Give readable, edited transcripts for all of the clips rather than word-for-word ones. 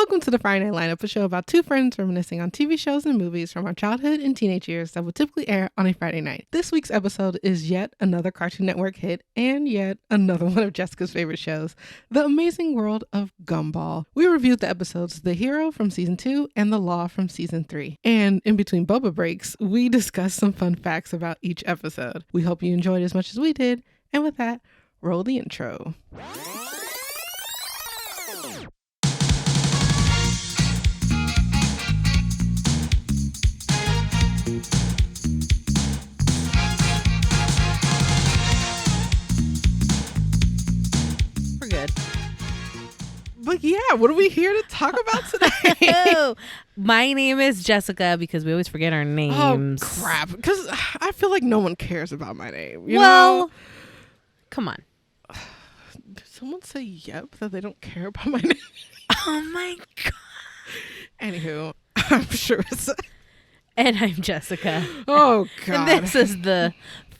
Welcome to the Friday Night Lineup, a show about two friends reminiscing on TV shows and movies from our childhood and teenage years that would typically air on a Friday night. This week's episode is yet another Cartoon Network hit and yet another one of Jessica's favorite shows, The Amazing World of Gumball. We reviewed the episodes The Hero from Season 2 and The Law from Season 3. And in between boba breaks, we discussed some fun facts about each episode. We hope you enjoyed as much as we did. And with that, roll the intro. We're good. But yeah, what are we here to talk about today? My name is Jessica because we always forget our names. Oh, crap. Because I feel like no one cares about my name. You well, know? Come on. Did someone say yep that they don't care about my name? Oh my God. Anywho, I'm sure it's... And I'm Jessica. Oh, God. And this is the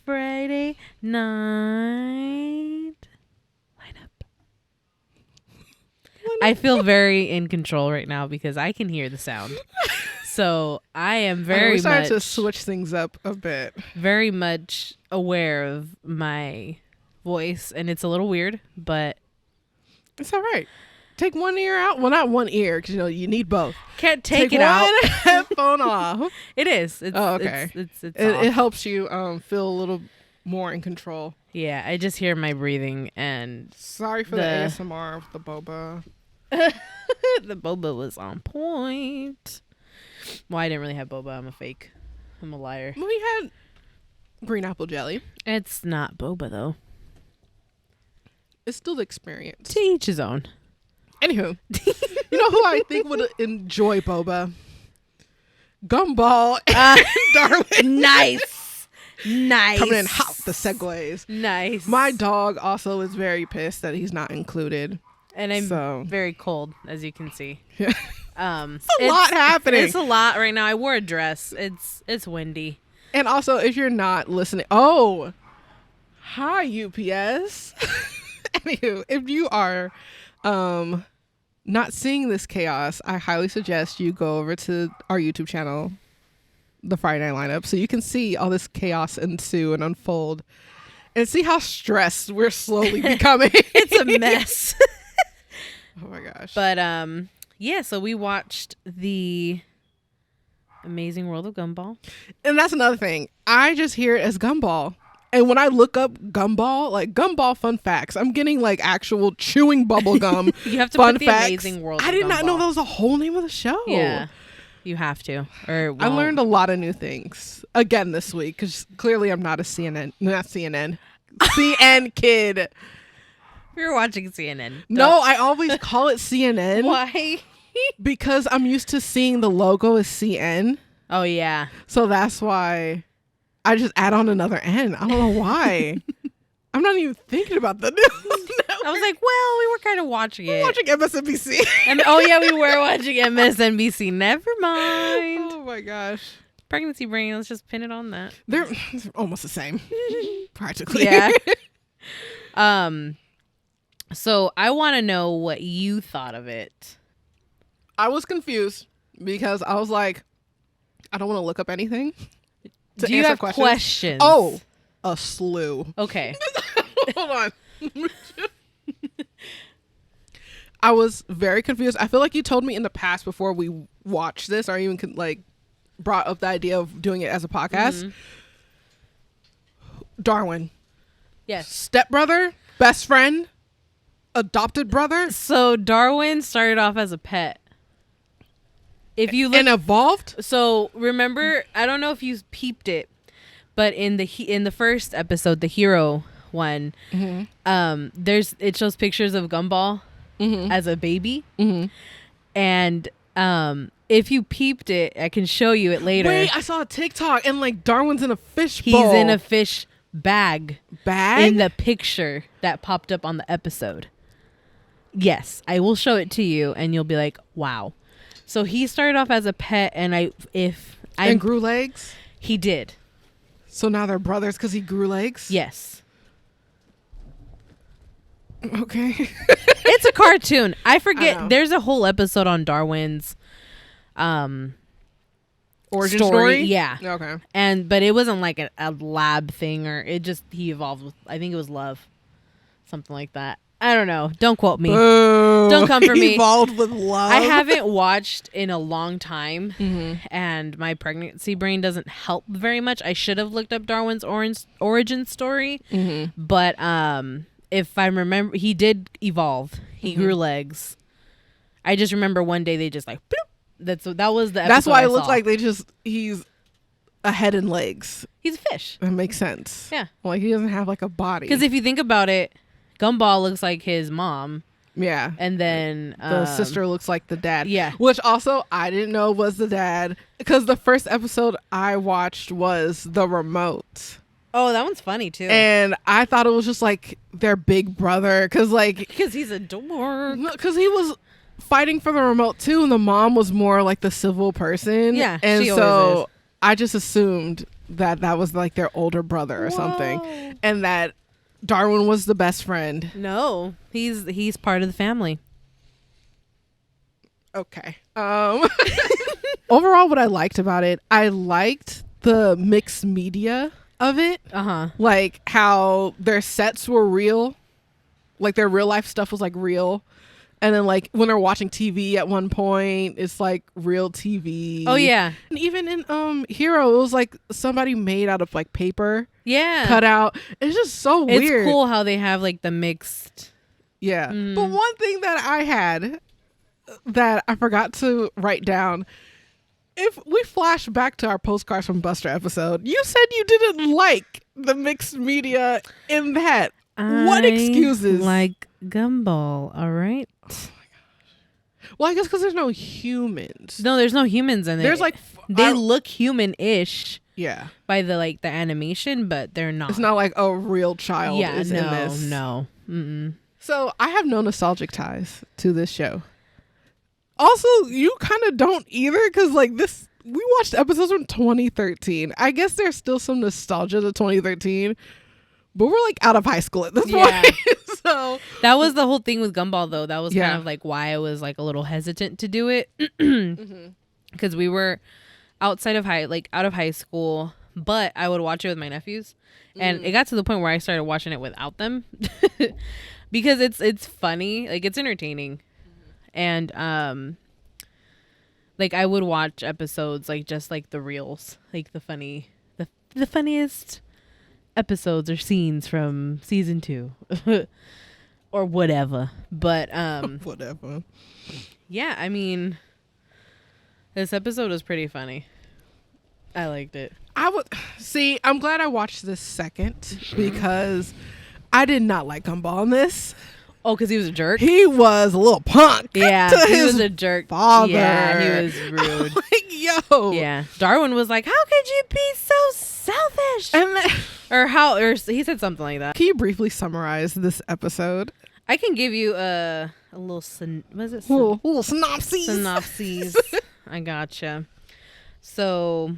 Friday Night Lineup. I feel very in control right now because I can hear the sound. So I am we're starting to switch things up a bit. Very much aware of my voice, and it's a little weird, but it's all right. Take one ear out. Well, not one ear, because you need both. Can't take it out. One headphone off. It is. It's, okay. It helps you feel a little more in control. Yeah, I just hear my breathing and sorry for the ASMR with the boba. The boba was on point. Well, I didn't really have boba. I'm a fake. I'm a liar. We had green apple jelly. It's not boba though. It's still the experience. To each his own. Anywho, you know who I think would enjoy boba? Gumball and Darwin. Nice. Coming in hot, the segues. Nice. My dog also is very pissed that he's not included. And I'm very cold, as you can see. Yeah. It's a lot happening. It's a lot right now. I wore a dress. It's windy. And also, if you're not listening, hi UPS. Anywho, if you are not seeing this chaos, I highly suggest you go over to our YouTube channel, The Friday Night Lineup, so you can see all this chaos ensue and unfold and see how stressed we're slowly becoming. It's a mess. Oh my gosh. But yeah, so we watched The Amazing World of Gumball. And that's another thing. I just hear it as Gumball. And when I look up Gumball, like Gumball fun facts, I'm getting like actual chewing bubble gum. You have to fun put The facts. Amazing World of I did Gumball. not know that was the whole name of the show. Yeah, you have to. I learned a lot of new things again this week because clearly I'm not a CN kid. We were watching CNN. No, I always call it CNN. Why? Because I'm used to seeing the logo as CN. Oh, yeah. So that's why I just add on another N. I don't know why. I'm not even thinking about the news. I was like, well, we were kind of watching it. Watching MSNBC. And oh, yeah, we were watching MSNBC. Never mind. Oh, my gosh. Pregnancy brain. Let's just pin it on that. They're almost the same. Practically. Yeah. So I want to know what you thought of it. I was confused because I was like, I don't want to look up anything. Do you have questions? Oh, a slew. Okay. Hold on. I was very confused. I feel like you told me in the past before we watched this, or even like brought up the idea of doing it as a podcast. Mm-hmm. Darwin. Yes. Stepbrother, best friend, adopted brother. So Darwin started off as a pet. If you look, and evolved. So remember, I don't know if you peeped it, but in the first episode, the hero one, mm-hmm. It shows pictures of Gumball mm-hmm. as a baby, mm-hmm. and if you peeped it, I can show you it later. Wait, I saw a TikTok and like Darwin's in a fish bowl. He's in a fish bag in the picture that popped up on the episode. Yes, I will show it to you, and you'll be like, wow. So he started off as a pet, and grew legs. He did. So now they're brothers because he grew legs. Yes. Okay. It's a cartoon. I I forget. know. There's a whole episode on Darwin's Origin story? Yeah. Okay. But it wasn't like a lab thing, or he evolved with, I think it was love. Something like that. I don't know. Don't quote me. Boo. Don't come for me. Evolved with love. I haven't watched in a long time, and my pregnancy brain doesn't help very much. I should have looked up Darwin's origin story, but if I remember, he did evolve. He grew legs. I just remember one day they just like bloop. That was the episode. That's why I it looks saw. like he's a head and legs. He's a fish. That makes sense. Yeah. Like he doesn't have like a body. Because if you think about it, Gumball looks like his mom. Yeah. And then the sister looks like the dad. Yeah. Which also I didn't know was the dad, because the first episode I watched was the remote. Oh, that one's funny too. And I thought it was just like their big brother, because he's a dork. because he was fighting for the remote too, and the mom was more like the civil person. Yeah, and she always so is. I just assumed that was like their older brother or something, and that Darwin was the best friend. No, he's part of the family. Okay. Overall, what I liked about it, I liked the mixed media of it. Like how their sets were real, like their real life stuff was like real, and then like when they're watching TV at one point, it's like real TV. Oh yeah. And even in Hero, it was like somebody made out of like paper. Yeah. Cut out. It's just so weird. It's cool how they have like the mixed. Yeah. But one thing that I had that I forgot to write down, if we flash back to our postcards from Buster episode, you said you didn't like the mixed media in that. What excuses? Like Gumball, all right? Well, I guess because there's no humans. No, there's no humans in it. There's like they look human-ish. Yeah. By the animation, but they're not. It's not like a real child is in this. No. Mm-mm. So I have no nostalgic ties to this show. Also, you kind of don't either, because like this, we watched episodes from 2013. I guess there's still some nostalgia to 2013, but we're like out of high school at this point. So that was the whole thing with Gumball, though. That was kind of like why I was like a little hesitant to do it, because we were out of high school, but I would watch it with my nephews, and it got to the point where I started watching it without them because it's funny, like it's entertaining, and like I would watch episodes like just like the reels, like the funniest episodes or scenes from season 2 or whatever, but whatever. Yeah, I mean, this episode was pretty funny. I liked it. I'm glad I watched this second, because I did not like Gumball in this. Oh, because he was a jerk? He was a little punk. Yeah, he was a jerk. Father. Yeah, he was rude. Like, yo. Yeah. Darwin was like, how could you be so selfish? And then, or he said something like that. Can you briefly summarize this episode? I can give you a little little synopsis. Synopses. I gotcha. So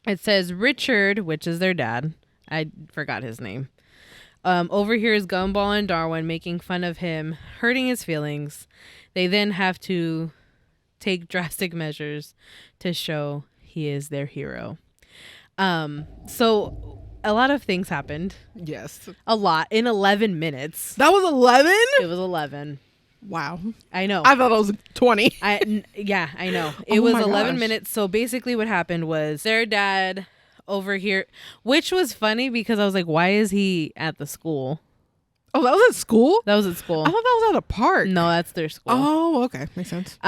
it says Richard, which is their dad. I forgot his name. Overhears Gumball and Darwin making fun of him, hurting his feelings. They then have to take drastic measures to show he is their hero. So a lot of things happened. Yes. A lot in 11 minutes. That was 11? It was 11. Wow. I know. I thought it was 20. Yeah, I know. It was 11 minutes. So basically what happened was their dad over here, which was funny because I was like, why is he at the school? Oh, that was at school? That was at school. I thought that was at a park. No, that's their school. Oh, okay. Makes sense.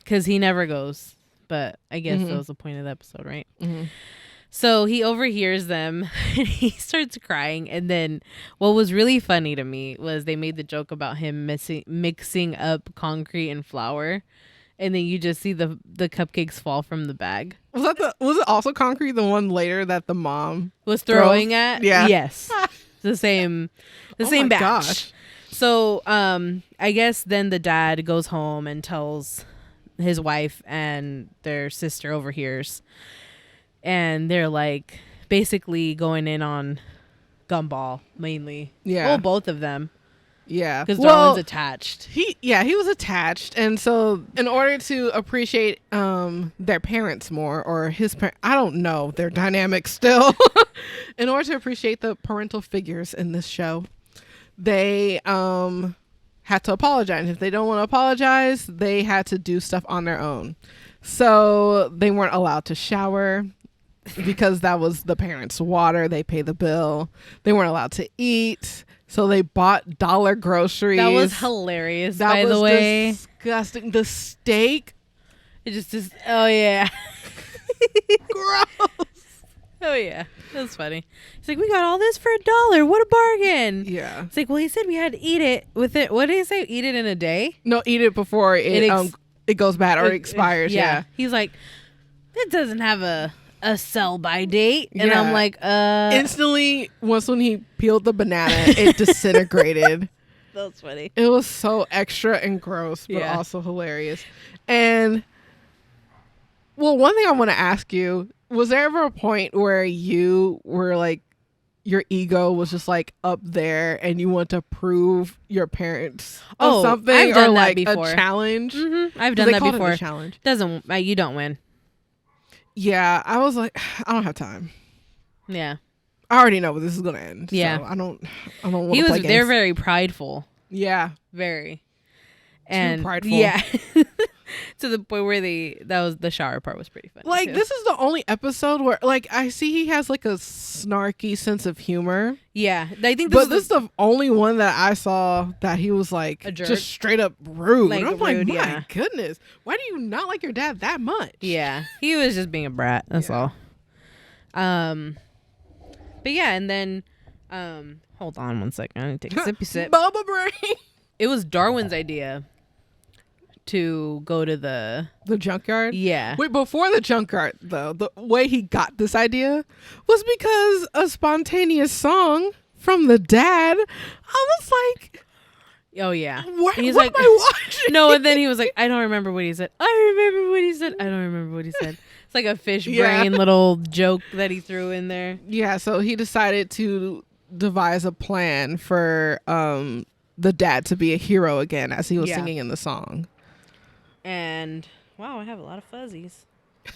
Because he never goes. But I guess that was the point of the episode, right? Mm-hmm. So he overhears them and he starts crying. And then what was really funny to me was they made the joke about him mixing up concrete and flour. And then you just see the cupcakes fall from the bag. Was it also concrete, the one later that the mom was throwing at? Yeah. Yes. The same batch. Gosh. So I guess then the dad goes home and tells his wife, and their sister overhears. And they're like basically going in on Gumball mainly. Yeah. Well, both of them. Yeah. Because Darwin's attached. He was attached. And so in order to appreciate their parents more, or his parents, I don't know their dynamic still. In order to appreciate the parental figures in this show, they had to apologize. And if they don't want to apologize, they had to do stuff on their own. So they weren't allowed to shower because that was the parents' water. They pay the bill. They weren't allowed to eat. So they bought dollar groceries. That was hilarious, by the way. Disgusting. The steak. It just is. Oh, yeah. Gross. Oh, yeah. That's funny. He's like, we got all this for $1. What a bargain. Yeah. It's like, well, he said we had to eat it with it. What did he say? Eat it in a day? No, eat it before it goes bad or it expires. Yeah. He's like, it doesn't have a sell by date. And I'm like, instantly, when he peeled the banana, it disintegrated. That's funny. It was so extra and gross, but also hilarious. And, well, one thing I want to ask you, was there ever a point where you were like, your ego was just like up there and you want to prove your parents of something? I've done or that like before. A challenge? Mm-hmm. I've done that before. It a challenge. You don't win. Yeah, I was like, I don't have time. Yeah. I already know where this is gonna end. Yeah. So I don't want to play games. They're very prideful. Yeah. Very. Too prideful. Yeah. To the point where the shower part was pretty funny. Like, too. this is the only episode where, like, I see he has like a snarky sense of humor. Yeah. I think this is the only one that I saw that he was like a jerk. just straight up rude. Like, and I'm like, my yeah. goodness, why do you not like your dad that much? Yeah. He was just being a brat. That's all. But yeah, and then hold on one second. I need to take a sippy sip. Boba brain. It was Darwin's idea to go to the junkyard. Yeah. Wait, before the junkyard though, the way he got this idea was because a spontaneous song from the dad. I was like, oh yeah. What am I watching? No, and then he was like, I don't remember what he said. I remember what he said. I don't remember what he said. It's like a fish brain little joke that he threw in there. Yeah, so he decided to devise a plan for the dad to be a hero again as he was singing in the song. And wow, I have a lot of fuzzies. I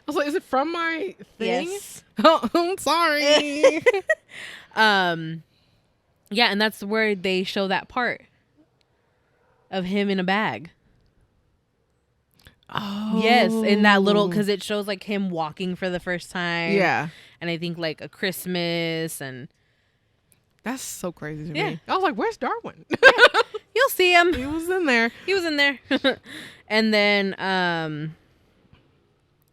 was like, is it from my thing? Yes. Oh, I'm sorry. Yeah, and that's where they show that part of him in a bag. Oh. Yes, in that little, because it shows like him walking for the first time. Yeah. And I think like a Christmas, and that's so crazy to me. I was like, where's Darwin? You'll see him. He was in there. And then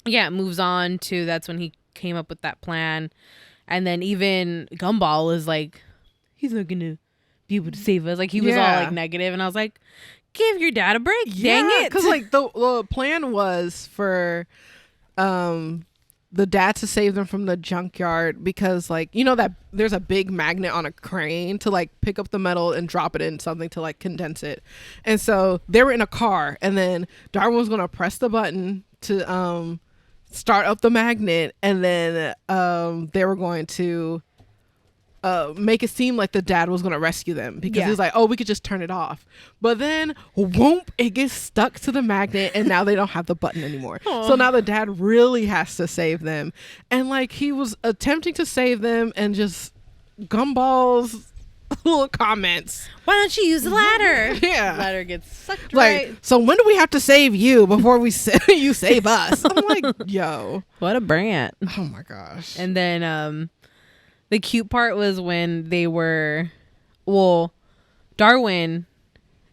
it moves on to, that's when he came up with that plan. And then even Gumball is like, he's not gonna be able to save us. Like, he was all like negative, and I was like, give your dad a break. Dang it. Because like the plan was for the dad to save them from the junkyard, because like, you know that there's a big magnet on a crane to like pick up the metal and drop it in something to like condense it. And so they were in a car, and then Darwin was gonna press the button to start up the magnet, and then they were going to make it seem like the dad was going to rescue them, because he was like, oh, we could just turn it off. But then whoop, it gets stuck to the magnet, and now they don't have the button anymore. So now the dad really has to save them. And like, he was attempting to save them, and just Gumball's little comments. Why don't you use the ladder? Yeah. The ladder gets sucked like, so when do we have to save you before we you save us? I'm like, yo. What a brand. Oh my gosh. And then the cute part was when they were, Darwin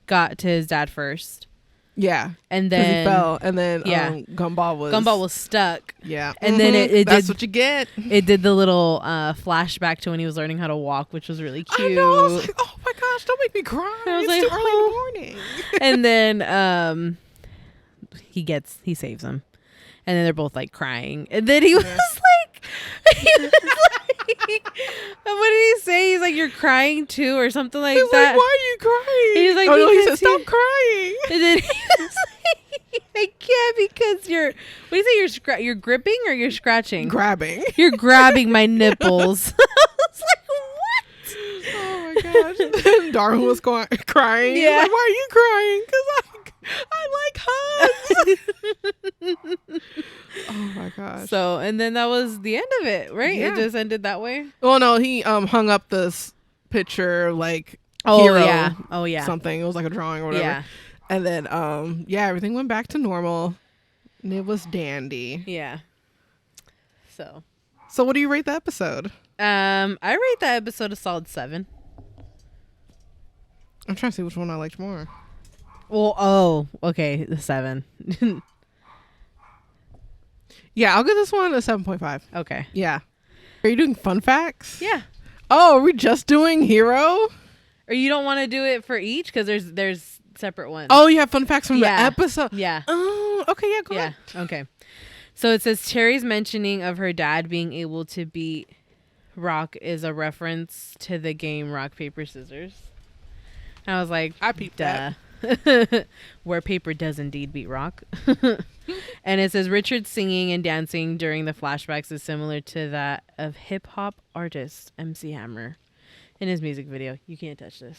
got to his dad first. Yeah. And then he fell, and then Gumball was stuck. Yeah. And then it that's did, what you get. It did the little flashback to when he was learning how to walk, which was really cute. I know. I was like, oh my gosh, don't make me cry. I was It's like, too early in the morning. And then he saves him. And then they're both like crying. And then he was like, what did he say? He's like, you're crying too, or something like He's that. Like, why are you crying? And he's like, he said, stop crying. And then he was like, I can't, because what do you say? You're gripping or you're scratching? Grabbing. You're grabbing my nipples. I was like, what? Oh my gosh. Darwin was crying. Yeah. Like, why are you crying? Because I like hugs. Oh my gosh. So, and then that was the end of it, right? Yeah. It just ended that way. Well, no, he hung up this picture like Oh hero yeah. Oh yeah. something. It was like a drawing or whatever. Yeah. And then everything went back to normal. And it was dandy. Yeah. So what do you rate the episode? I rate that episode a solid 7. I'm trying to see which one I liked more. Well, okay, the 7. Yeah, I'll give this one a 7.5. Okay. Yeah. Are you doing fun facts? Yeah. Oh, are we just doing hero? Or you don't want to do it for each because there's separate ones. Oh, yeah, fun facts from the Yeah. episode. Yeah. Oh, okay, yeah, go ahead. Okay. So it says Terry's mentioning of her dad being able to beat Rock is a reference to the game Rock, Paper, Scissors. And I was like, I peeped duh. Where paper does indeed beat rock. And it says Richard's singing and dancing during the flashbacks is similar to that of hip hop artist MC Hammer in his music video. You can't touch this.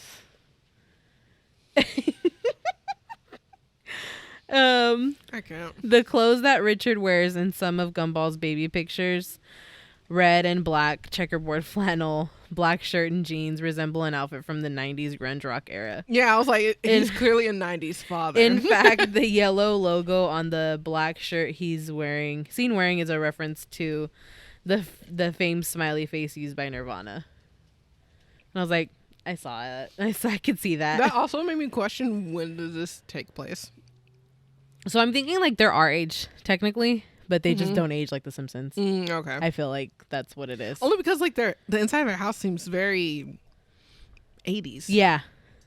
I can't. The clothes that Richard wears in some of Gumball's baby pictures, red and black checkerboard flannel, black shirt and jeans, resemble an outfit from the 90s grunge rock era. Yeah, I was like, he's clearly a 90s father. In fact, the yellow logo on the black shirt he's seen wearing is a reference to the famed smiley face used by Nirvana. And I was like, I saw it. I could see that. That also made me question, when does this take place? So I'm thinking like they're our age, technically, but they just don't age like The Simpsons. Okay. I feel like that's what it is. Only because like the inside of their house seems very 80s. Yeah.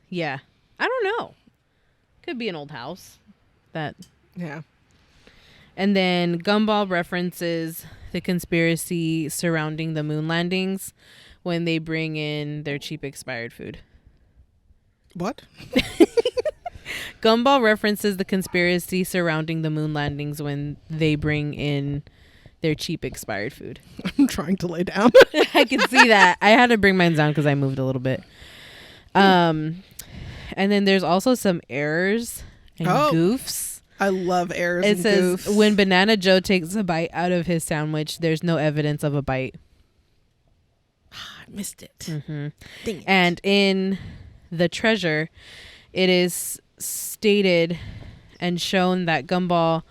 Yeah. I don't know. Could be an old house. Yeah. And then Gumball references the conspiracy surrounding the moon landings when they bring in their cheap expired food. What? Gumball references the conspiracy surrounding the moon landings when they bring in their cheap expired food. I'm trying to lay down. I can see that. I had to bring mine down because I moved a little bit. And then there's also some errors and goofs. I love errors It and says goofs. when Banana Joe takes a bite out of his sandwich, there's no evidence of a bite. I missed it. Mm-hmm. Dang it. And in The Treasure, it is stated and shown that Gumball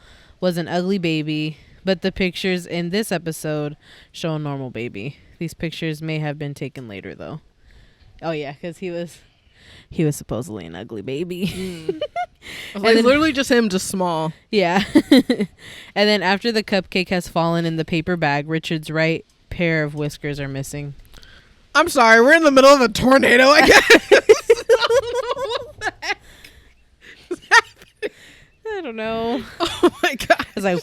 was an ugly baby, but the pictures in this episode show a normal baby. These pictures may have been taken later, though. Oh yeah, because he was supposedly an ugly baby. I was like, then- literally just him, just small. Yeah. And then after the cupcake has fallen in the paper bag, Richard's right pair of whiskers are missing. I'm sorry, we're in the middle of a tornado, I guess. What the heck is happening? I don't know. Oh my god. It's like,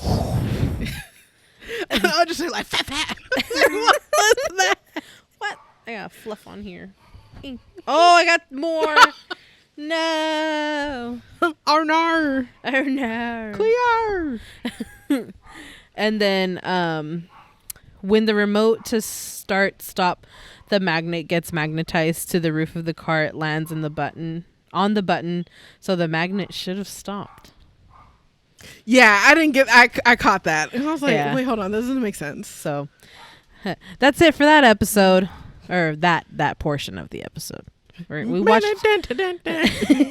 I'll just say like fat fat. what's that? What? I got fluff on here. Oh, I got more. No. Oh no. Oh no. Clear. And then when the remote to stop the magnet gets magnetized to the roof of the car, it lands on the button, so the magnet should have stopped. Yeah, I didn't get I caught that. And I was like, Yeah. wait, hold on, this doesn't make sense. So that's it for that episode, or that portion of the episode. We watched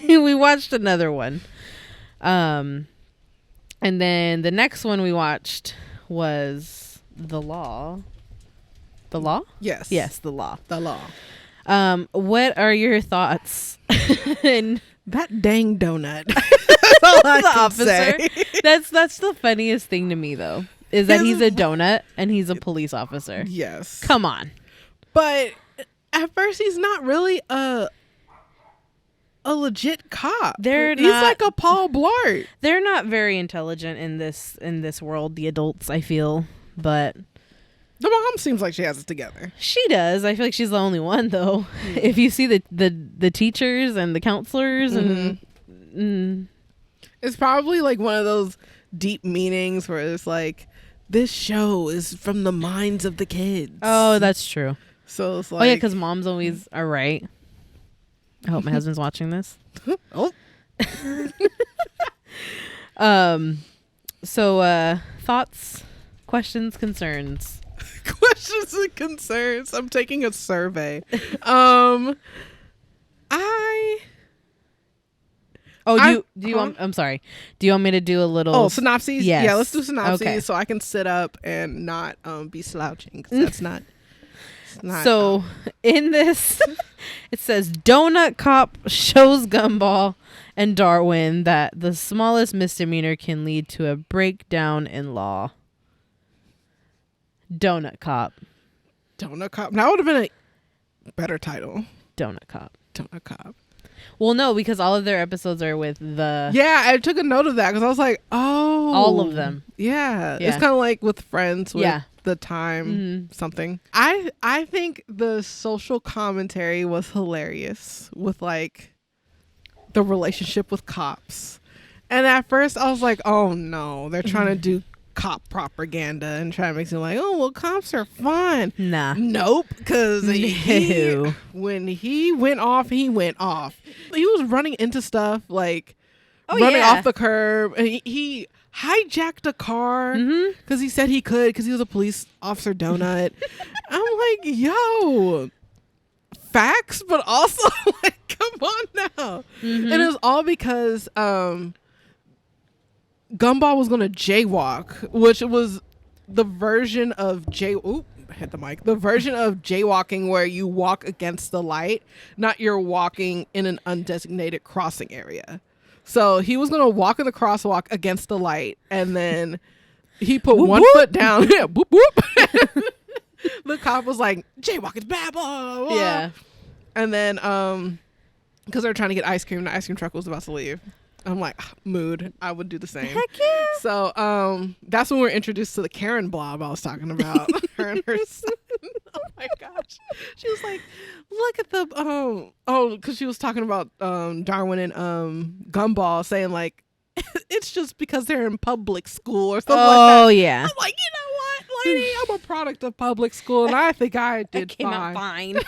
we watched another one. And then the next one we watched was The Law. The Law? Yes. Yes, The Law. The law. What are your thoughts? And That dang donut. That's all I the can officer. say. That's the funniest thing to me, though, is that he's a donut and he's a police officer. Yes. Come on. But at first he's not really a legit cop. They're He's not- like a Paul Blart. They're not very intelligent in this world, the adults, I feel, but The mom seems like she has it together. she does. I feel like she's the only one, though. If you see the teachers and the counselors and It's probably like one of those deep meanings where it's like, this show is from the minds of the kids. oh, that's true. So it's like, Oh yeah, because moms always are right. I hope my husband's watching this. Oh. So thoughts, questions, concerns. Questions and concerns. I'm taking a survey. I'm sorry. Do you want me to do a little synopses? Yes. Yeah, let's do synopses Okay. so I can sit up and not be slouching, 'cause that's not. So in this, it says Donut Cop shows Gumball and Darwin that the smallest misdemeanor can lead to a breakdown in law. Donut Cop. Donut Cop. That would have been a better title. Donut Cop. Donut Cop. Well, no, because all of their episodes are with the... Yeah, I took a note of that because I was like, oh. All of them. Yeah. It's kind of like with Friends with the time something. I think the social commentary was hilarious with like the relationship with cops. And at first I was like, oh no, they're trying to do cop propaganda and try to make it like, oh, well, cops are fun. Nah. Nope. Because when he went off, he went off. He was running into stuff like running off the curb. And he hijacked a car because he said he could because he was a police officer donut. I'm like, yo, facts, but also like, come on now. And it was all because Gumball was gonna jaywalk, which was the version of hit the mic. The version of jaywalking where you walk against the light, not you're walking in an undesignated crossing area. So he was gonna walk in the crosswalk against the light, and then he put one foot down. Yeah, whoop whoop. The cop was like, "Jaywalking's bad." Blah, blah, blah. Yeah. And then, because they're trying to get ice cream, the ice cream truck was about to leave. I'm like, mood. I would do the same. Heck yeah. So that's when we were introduced to the Karen blob I was talking about. Her and her son. Oh my gosh. She was like, look at the because she was talking about Darwin and Gumball, saying like it's just because they're in public school or something like that. Oh yeah. I'm like, you know what, lady? I'm a product of public school and I think I did came out fine.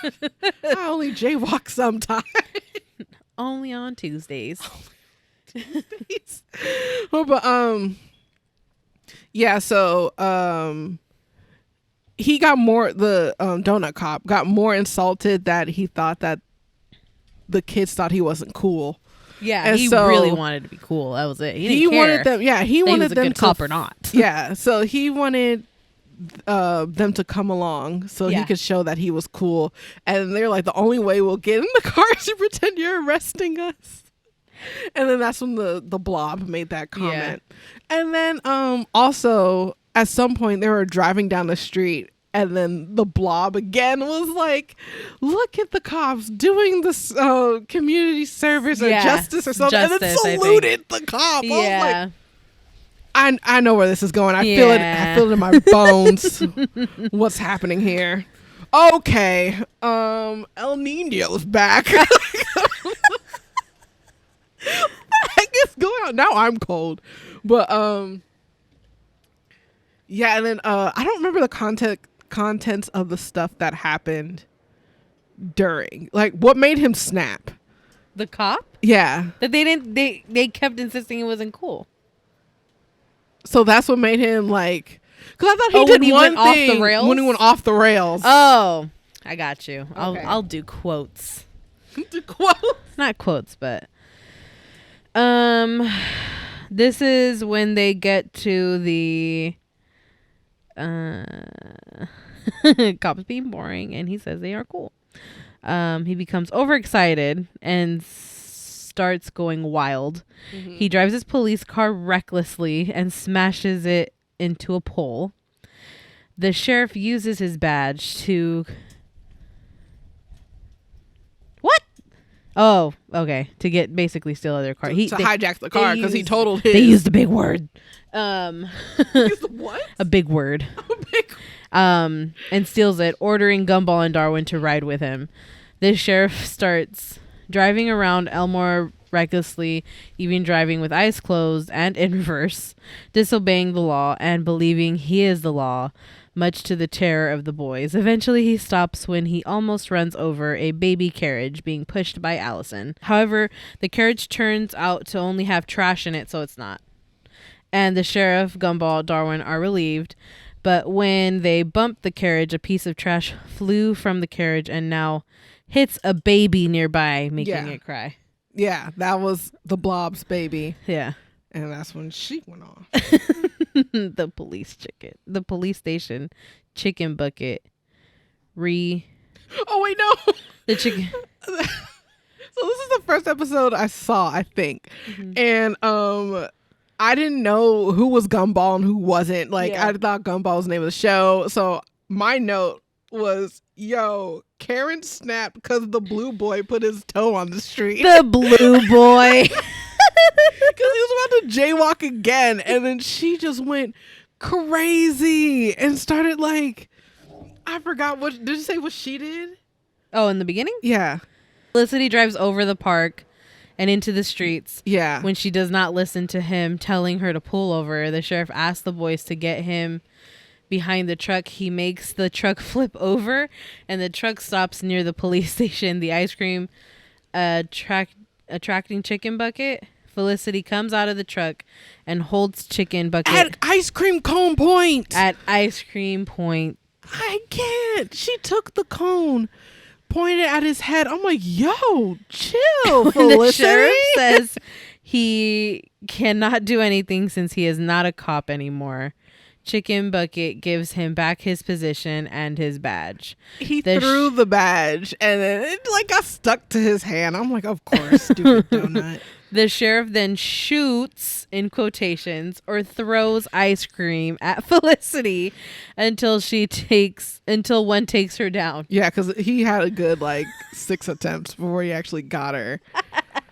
I only jaywalk sometimes. Only on Tuesdays. Well, but yeah, so he got more, the donut cop got more insulted that he thought that the kids thought he wasn't cool. Yeah, and he so really wanted to be cool. That was it. He didn't care wanted them. Yeah, he wanted was a them good to cop or not. Yeah, so he wanted them to come along so he could show that he was cool. And they're like, the only way we'll get in the car is to pretend you're arresting us. And then that's when the blob made that comment. Yeah. And then also at some point they were driving down the street and then the blob again was like, look at the cops doing this community service or justice or something. And then saluted the cop. Yeah. I know where this is going. I feel it. I feel it in my bones. What's happening here? Okay. El Nino's back. I guess going on now. I'm cold, but yeah. And then I don't remember the contents of the stuff that happened during. Like, what made him snap? The cop? Yeah. That they didn't. They kept insisting it wasn't cool. So that's what made him like. Because I thought he did one thing off the rails? when he went off the rails. Oh, I got you. Okay. I'll do quotes. Do quotes? Not quotes, but this is when they get to the cops being boring, and he says they are cool. He becomes overexcited and starts going wild. Mm-hmm. He drives his police car recklessly and smashes it into a pole. The sheriff uses his badge to... What? Oh, okay. To get basically steal other car. To hijack the car because he totaled his... They used a big word. Used what? A big word. And steals it, ordering Gumball and Darwin to ride with him. The sheriff starts driving around Elmore recklessly, even driving with eyes closed and in reverse, disobeying the law and believing he is the law. much to the terror of the boys. Eventually, he stops when he almost runs over a baby carriage being pushed by Allison. However, the carriage turns out to only have trash in it, so it's not. And the sheriff, Gumball, Darwin are relieved. But when they bumped the carriage, a piece of trash flew from the carriage and now hits a baby nearby, making it cry. Yeah, that was the Blob's baby. Yeah. And that's when she went off. The police station chicken bucket. Oh, wait, no. The chicken. So this is the first episode I saw, I think. Mm-hmm. And I didn't know who was Gumball and who wasn't. Like, I thought Gumball was the name of the show. So my note was, yo, Karen snapped because the blue boy put his toe on the street. The blue boy. Because he was about to jaywalk again. And then she just went crazy and started like, I forgot what, did you say what she did? Oh, in the beginning? Yeah. Felicity drives over the park and into the streets. Yeah. When she does not listen to him telling her to pull over, the sheriff asks the boys to get him behind the truck. He makes the truck flip over and the truck stops near the police station. The ice cream attracting chicken bucket. Felicity comes out of the truck and holds chicken bucket at ice cream cone point. At ice cream point. I can't. She took the cone, pointed at his head. I'm like, yo, chill, Felicity. The sheriff says he cannot do anything since he is not a cop anymore. Chicken bucket gives him back his position and his badge. He threw the badge and then it like got stuck to his hand. I'm like, of course, stupid donut. The sheriff then shoots, in quotations, or throws ice cream at Felicity until one takes her down. Yeah, because he had a good 6 attempts before he actually got her.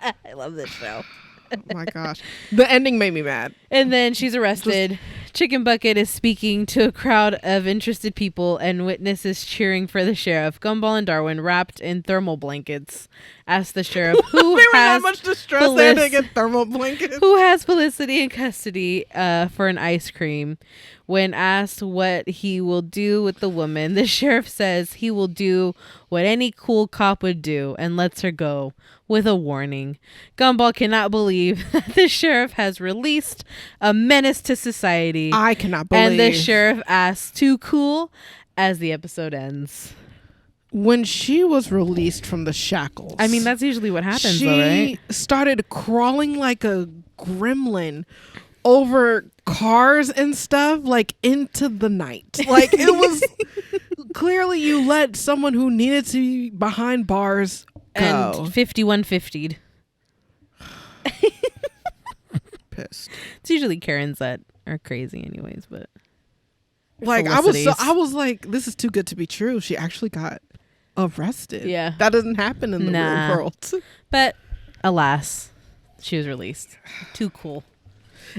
I love this show. Oh my gosh. The ending made me mad. And then she's arrested. Chicken Bucket is speaking to a crowd of interested people and witnesses cheering for the sheriff. Gumball and Darwin, wrapped in thermal blankets, ask the sheriff who they were that much distressed they had to get thermal blankets. Who has Felicity in custody for an ice cream. When asked what he will do with the woman, the sheriff says he will do what any cool cop would do and lets her go with a warning. Gumball cannot believe that the sheriff has released a menace to society. I cannot believe. And the sheriff asks, too cool, as the episode ends. When she was released from the shackles, I mean, that's usually what happens, though, right? She started crawling like a gremlin over cars and stuff, into the night. It was clearly you let someone who needed to be behind bars go. And 5150'd. Pissed. It's usually Karens that are crazy anyways, but I was like, this is too good to be true. She actually got arrested. Yeah. That doesn't happen in the real world. But alas, she was released. Too cool.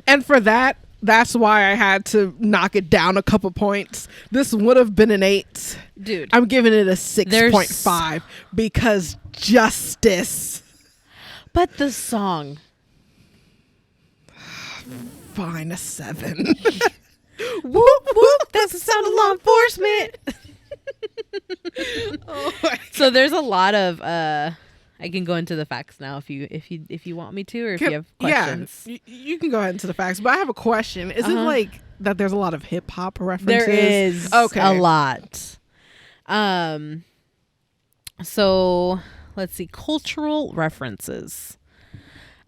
And for that's why I had to knock it down a couple points. This would have been an 8. Dude. I'm giving it a 6.5 because justice. But the song. Fine, a 7. Whoop, whoop. That's the sound of law enforcement. So there's a lot of I can go into the facts now if you want me to, or if you have questions. Yeah, you can go ahead into the facts, but I have a question. Is it that there's a lot of hip hop references? There is a lot. So let's see, cultural references.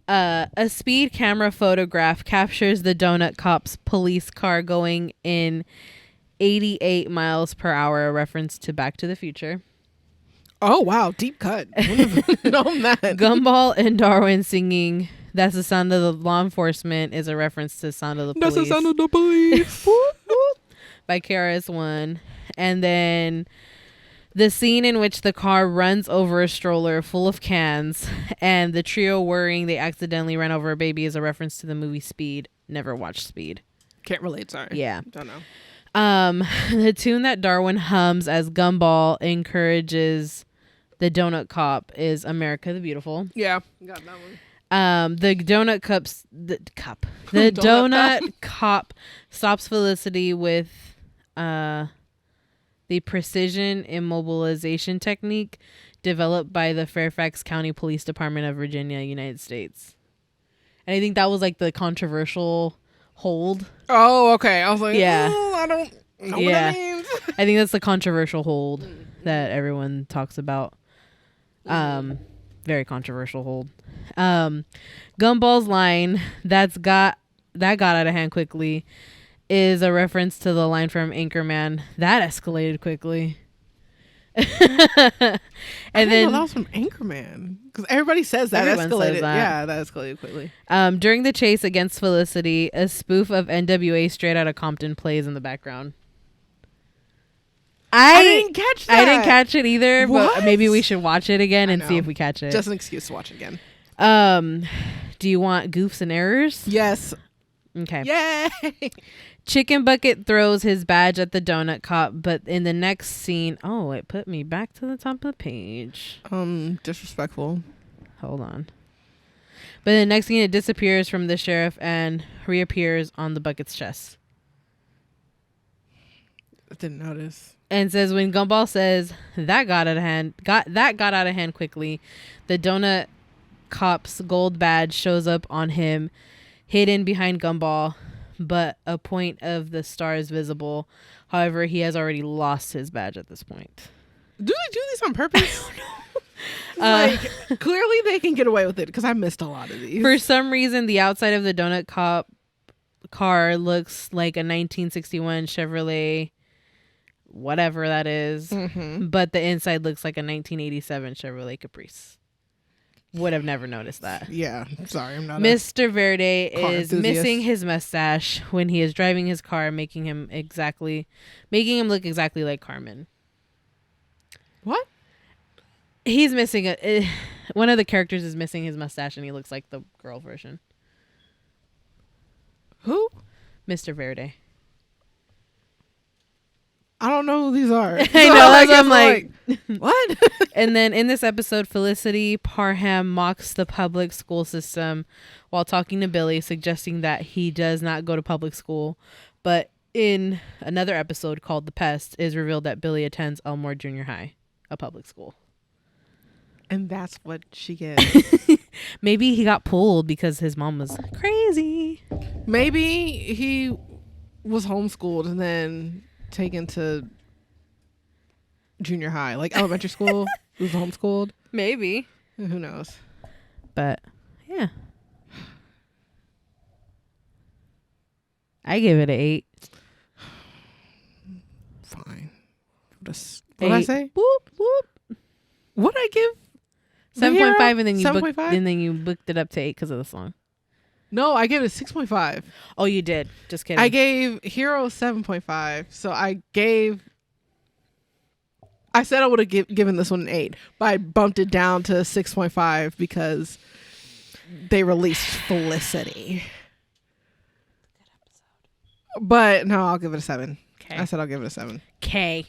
A speed camera photograph captures the donut cop's police car going in 88 miles per hour, a reference to Back to the Future. Oh, wow. Deep cut. Wouldn't have known that. Gumball and Darwin singing That's the Sound of the Law Enforcement is a reference to Sound of the Police. That's the Sound of the Police. By KRS-One. And then the scene in which the car runs over a stroller full of cans and the trio worrying they accidentally ran over a baby is a reference to the movie Speed. Never watched Speed. Can't relate, sorry. Yeah. Don't know. The tune that Darwin hums as Gumball encourages the donut cop is America the Beautiful. Yeah. Got that one. The donut donut cop stops Felicity with the precision immobilization technique developed by the Fairfax County Police Department of Virginia, United States. And I think that was like the controversial hold. Oh, okay. I was like, yeah, I don't know what that means. I think that's the controversial hold that everyone talks about. Very controversial hold. Gumball's line that got out of hand quickly is a reference to the line from Anchorman that escalated quickly. And then that was from Anchorman, because everybody says that escalated. Says that. Yeah, that escalated quickly. During the chase against Felicity, a spoof of NWA Straight Outta Compton plays in the background. I didn't catch that. I didn't catch it either. What? But maybe we should watch it again and see if we catch it. Just an excuse to watch it again. Do you want goofs and errors? Yes. Okay. Yay! Chicken Bucket throws his badge at the donut cop, but in the next scene, it put me back to the top of the page. Disrespectful. Hold on. But in the next scene, it disappears from the sheriff and reappears on the Bucket's chest. I didn't notice. And says when Gumball says that got out of hand quickly, the donut cop's gold badge shows up on him, hidden behind Gumball, but a point of the star is visible. However, he has already lost his badge at this point. Do they do this on purpose? I don't know. Clearly they can get away with it, because I missed a lot of these. For some reason, the outside of the donut cop car looks like a 1961 Chevrolet, whatever that is, but the inside looks like a 1987 Chevrolet Caprice. Would have never noticed that. Yeah, sorry, I'm not. Mr. Verde is missing his mustache when he is driving his car, making him look exactly like Carmen. What? He's missing one of the characters is missing his mustache, and he looks like the girl version. Who? Mr. Verde. I don't know who these are. I know. That's what I'm like, what? And then in this episode, Felicity Parham mocks the public school system while talking to Billy, suggesting that he does not go to public school. But in another episode called The Pest, it is revealed that Billy attends Elmore Junior High, a public school. And that's what she gets. Maybe he got pulled because his mom was crazy. Maybe he was homeschooled and then taken to junior high, like elementary school. He was homeschooled. Maybe. Who knows? But yeah, I give it an 8. Fine. What did I say? Whoop whoop. What I give? 7.5, and then you 7.5? And then you booked it up to 8 because of the song. No, I gave it a 6.5. Oh, you did. Just kidding. I gave Hero 7.5. So I said I would have given this one an 8, but I bumped it down to 6.5 because they released Felicity. Good episode. But no, I'll give it a 7. Okay. I said I'll give it a 7. Okay.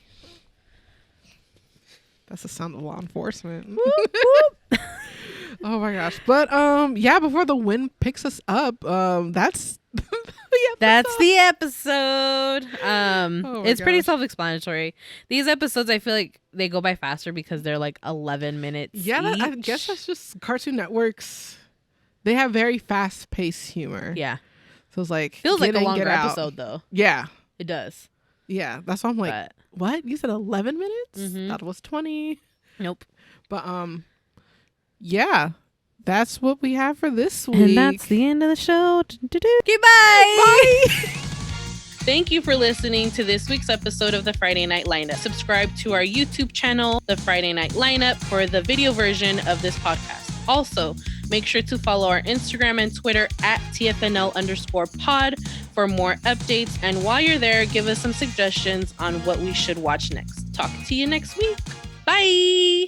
That's the sound of law enforcement. Whoop, whoop. Oh my gosh. But yeah, before the wind picks us up, that's that's the episode. It's pretty self-explanatory. These episodes, I feel like they go by faster because they're like 11 minutes each. I guess that's just Cartoon Network's. They have very fast-paced humor. Yeah. So it's like feels like a longer episode though. Yeah. It does. Yeah, that's why I'm like, what? You said 11 minutes? Mm-hmm. That was 20. Nope. But yeah, that's what we have for this week. And that's the end of the show. Goodbye. Bye. Thank you for listening to this week's episode of the Friday Night Lineup. Subscribe to our YouTube channel, The Friday Night Lineup, for the video version of this podcast. Also, make sure to follow our Instagram and Twitter at TFNL_pod for more updates. And while you're there, give us some suggestions on what we should watch next. Talk to you next week. Bye.